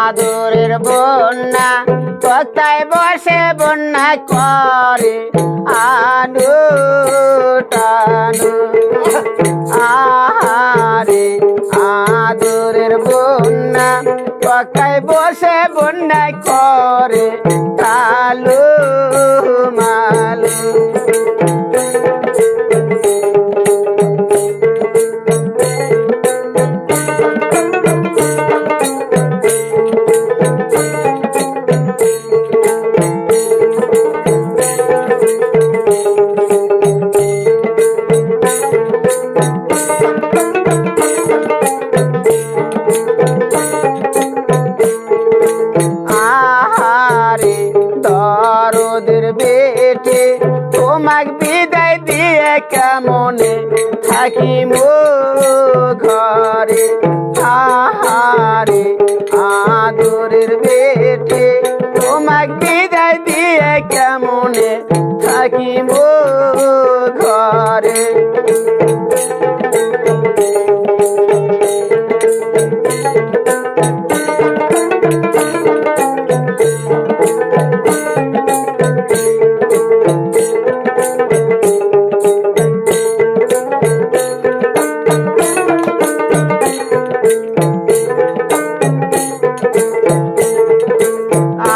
আদরের বন্যা কোথায় বসে বন্যা করে আনু টানু। আহারে আদরের বন্যা কোথায় বসে বন্যা করে কালু মালু। আহারে দরদের বেটে তোমাক বিদায় দিয়ে কেমনে থাকিব ঘরে। আহারে আদরের বেটে তোমাক বিদায় দিয়ে কেমনে থাকিব ঘরে।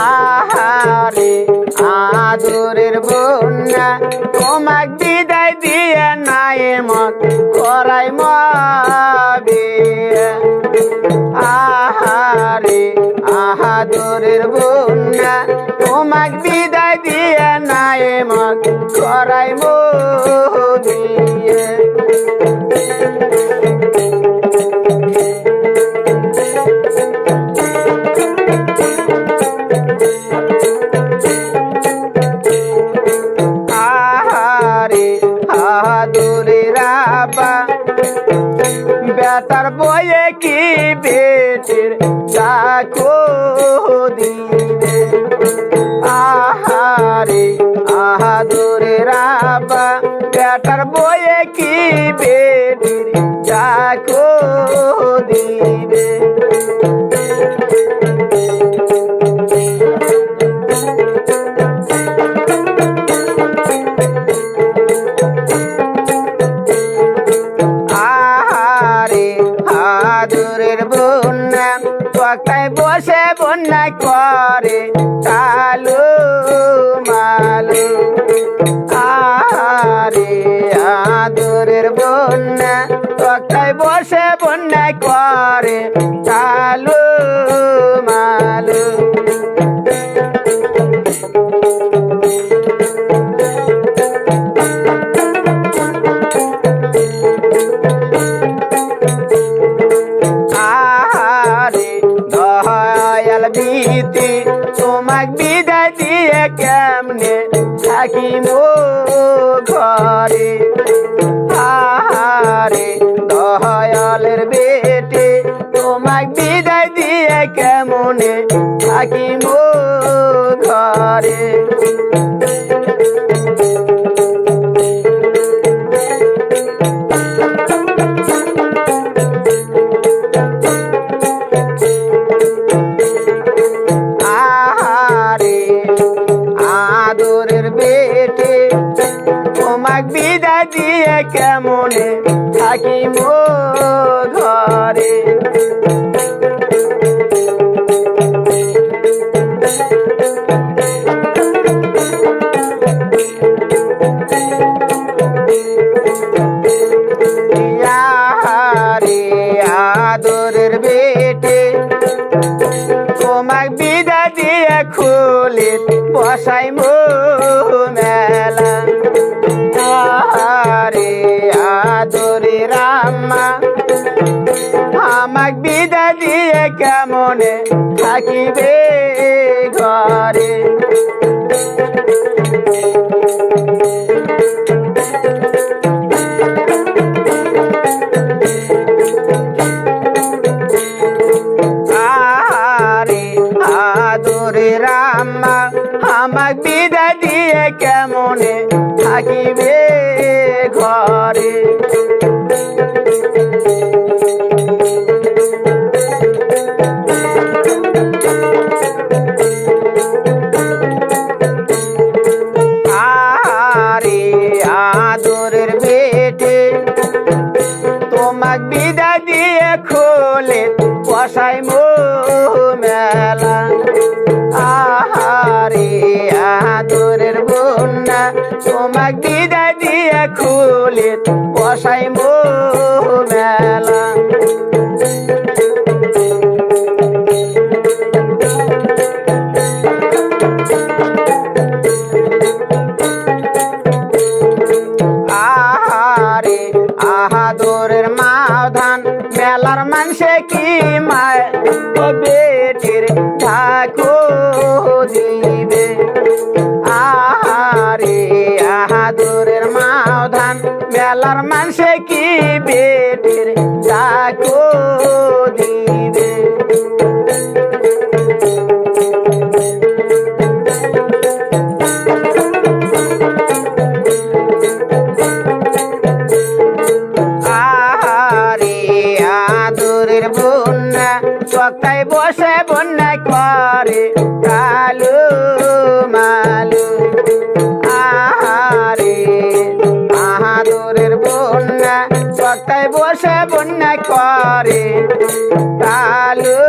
আহারে আদরের বন্যা তোমাক বিদায় দিয়ে নাই মত করাই মবে। আহারে আদরের বন্যা তোমাক বিদায় দিয়ে নাই মত করাই মবিয়ে। আহারে আদরের আব্বা বেটার বয়ে কি বেটির ডাকো দিবে। আহারে আদরের আব্বা বেটার বয়ে কি বেটির ডাকো দিবে। আহারে আদরের বন্যা কোথায় বসে বন্যা করে কালু মালু। আহারে আদরের বন্যা কোথায় বসে বন্যা করে কালু মালু। আহারে দয়াল বিতি তোমাক বিদায় দিয়ে কেমনে থাকিব ঘরে। আহারে দয়ালের বেটে তোমাক বিদায় দিয়ে কেমনে থাকিব ঘরে। আহারে আদরের বেটে তোমাক বিদায় দিয়ে কেমনে থাকিব ঘরে। আহারে আদরের বেটে তোমাক বিদায় দিয়ে খুলে বসাই মেলা। আহারে আদরের আম্মা আমাক বিদায় দিয়ে কেমনে থাকিবে ঘরে। আমাক বিদায় দিয়ে কেমনে থাকিবে ঘরে। আরে আদরের বেটে তোমাক বিদায় দিয়ে খোলে বসাই মো মেলা। আহারে আদরের বন্যা তোমাক বিদায় দিয়ে খুলে বসাই মো মেলা। আহারে আহাদরের মাধান মেলার মানুষে কি মায় ও বেটির ঠাকো দিবে। আহারে আহাদরের মাধান মেলার মানুষে কি বেটির ঠাকো দিবে। বন্যা চক্তায় বসে বন্যা করে কালু মালু। আহারে আহাদরের বন্যা চক্তায় বসে বন্যা করে কালু